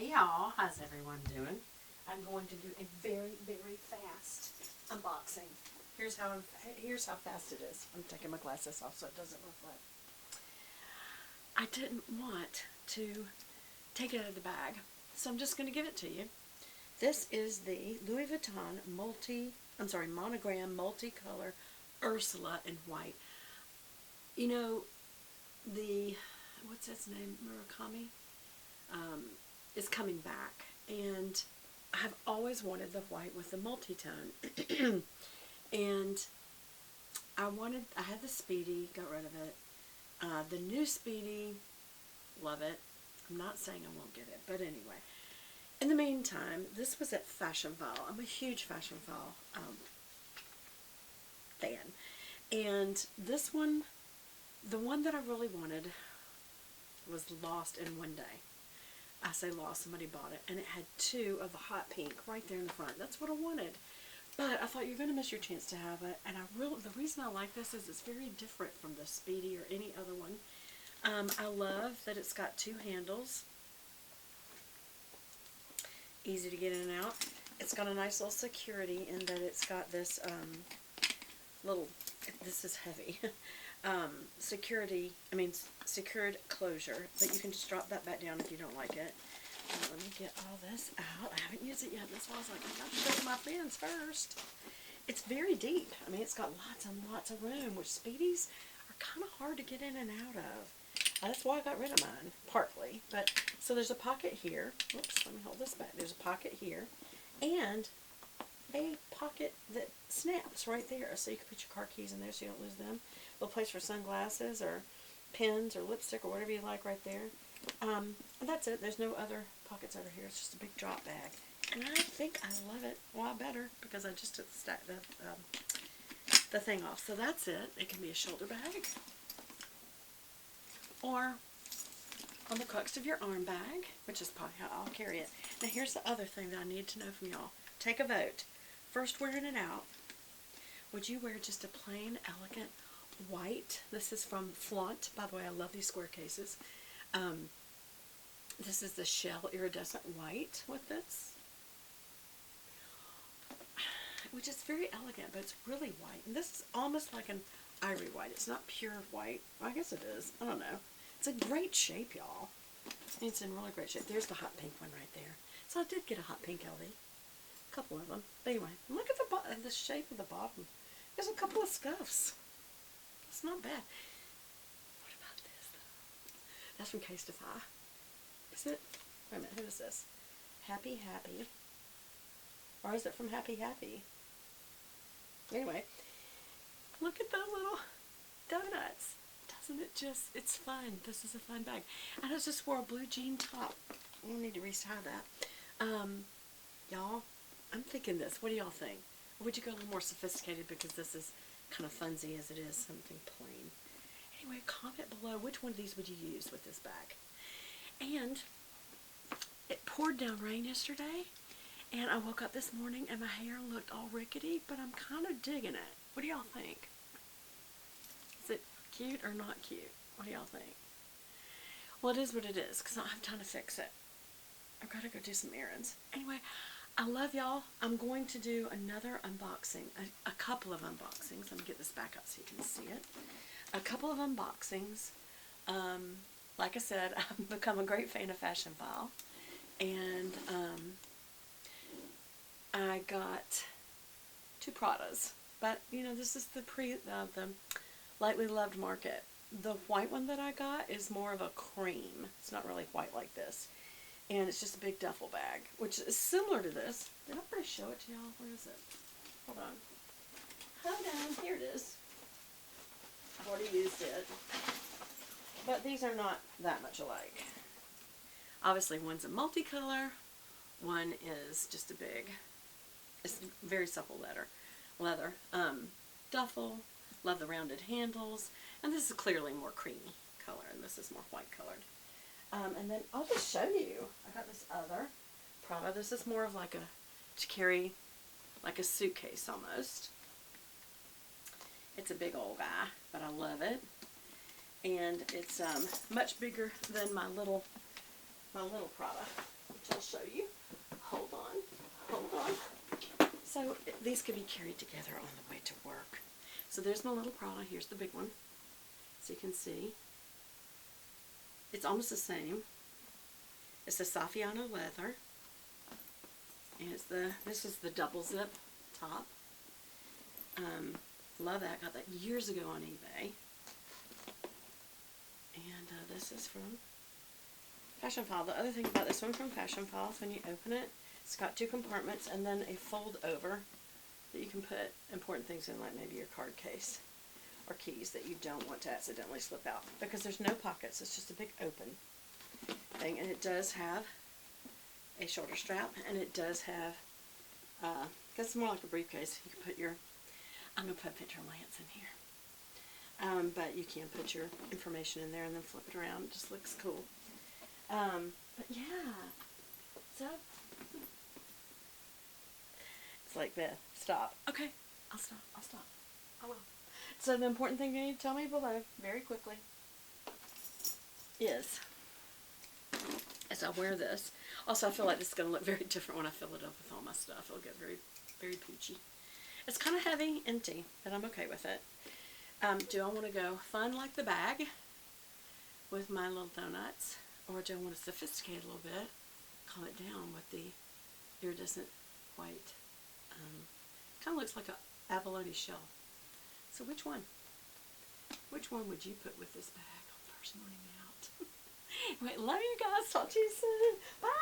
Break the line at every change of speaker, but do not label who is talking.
Hey y'all, how's everyone doing? I'm going to do a very, very fast unboxing. Here's how fast it is. I'm taking my glasses off so it doesn't reflect. I didn't want to take it out of the bag, so I'm just going to give it to you. This is the Louis Vuitton Monogram Multicolor Ursula in white. You know, what's its name, Murakami, is coming back, and I've always wanted the white with the multi-tone. And I had the Speedy, got rid of it. The new Speedy, love it. I'm not saying I won't get it, but anyway. In the meantime, this was at Fashionphile. I'm a huge Fashionphile fan. And this one, the one that I really wanted, was lost in one day. I say lost, somebody bought it, and it had two of the hot pink right there in the front. That's what I wanted. But I thought you're going to miss your chance to have it, and the reason I like this is it's very different from the Speedy or any other one. I love that it's got two handles. Easy to get in and out. It's got a nice little security in that it's got this this is heavy, secured closure, but you can just drop that back down if you don't like it. Let me get all this out. I haven't used it yet. That's why I was like, I gotta show my friends first. It's very deep. I mean, it's got lots and lots of room, which Speedies are kind of hard to get in and out of. That's why I got rid of mine, partly. But so there's a pocket here. Whoops, let me hold this back. There's a pocket here, and a pocket that snaps right there, so you can put your car keys in there so you don't lose them. A little place for sunglasses or pens or lipstick or whatever you like right there. And that's it. There's no other pockets over here. It's just a big drop bag, and I think I love it. Well, I better, because I just took the thing off. So that's it. It can be a shoulder bag, or on the crux of your arm bag, which is probably how I'll carry it. Now here's the other thing that I need to know from y'all. Take a vote. First, wearing it out, would you wear just a plain, elegant white? This is from Flaunt. By the way, I love these square cases. This is the shell iridescent white with this, which is very elegant, but it's really white. And this is almost like an ivory white. It's not pure white. I guess it is. I don't know. It's a great shape, y'all. It's in really great shape. There's the hot pink one right there. So I did get a hot pink LV. A couple of them. But anyway, look at the shape of the bottom. There's a couple of scuffs. It's not bad. What about this, though? That's from Casetify. Is it? Wait a minute. Who is this? Happy Happy. Or is it from Happy Happy? Anyway, look at those little donuts. Doesn't it just, it's fun. This is a fun bag. And I just wore a blue jean top. I need to retie that. Y'all, I'm thinking this. What do y'all think? Or would you go a little more sophisticated because this is kind of funsy as it is something plain? Anyway, comment below which one of these would you use with this bag. And it poured down rain yesterday, and I woke up this morning and my hair looked all rickety, but I'm kind of digging it. What do y'all think? Is it cute or not cute? What do y'all think? Well, it is what it is, because I don't have time to fix it. I've got to go do some errands. Anyway, I love y'all. I'm going to do another unboxing, a couple of unboxings. Let me get this back up so you can see it. A couple of unboxings. Like I said, I've become a great fan of Fashionphile, and I got two Pradas. But you know, this is the lightly loved market. The white one that I got is more of a cream. It's not really white like this. And it's just a big duffel bag, which is similar to this. Did I already show it to y'all? Where is it? Hold on. Hold on. Here it is. I've already used it. But these are not that much alike. Obviously, one's a multicolor. One is just a big, it's very supple leather. Duffel. Love the rounded handles. And this is clearly more creamy color, and this is more white colored. And then I'll just show you. I got this other Prada. This is more of like to carry like a suitcase almost. It's a big old guy, but I love it. And it's much bigger than my little Prada. which I'll show you. Hold on. Hold on. So these could be carried together on the way to work. So there's my little Prada. Here's the big one. So you can see. It's almost the same. It's the Saffiano leather. And it's this is the double zip top. Love that. Got that years ago on eBay. And this is from Fashion File. The other thing about this one from Fashion File is when you open it, it's got 2 compartments and then a fold over that you can put important things in, like maybe your card case or keys that you don't want to accidentally slip out, because there's no pockets. It's just a big open thing. And it does have a shoulder strap, and it does have because it's more like a briefcase. You can put your, I'm going to put a picture of Lance in here, but you can put your information in there and then flip it around. It just looks cool. But yeah, so it's like, Beth, stop. Okay, I'll stop. I will. So the important thing you need to tell me below, very quickly, is as I wear this. Also, I feel like this is going to look very different when I fill it up with all my stuff. It'll get very, very poochy. It's kind of heavy, empty, but I'm okay with it. Do I want to go fun like the bag with my little donuts, or do I want to sophisticate a little bit, calm it down with the iridescent white? Kind of looks like a abalone shell. So which one? Which one would you put with this bag on first morning out? Wait, love you guys. Talk to you soon. Bye.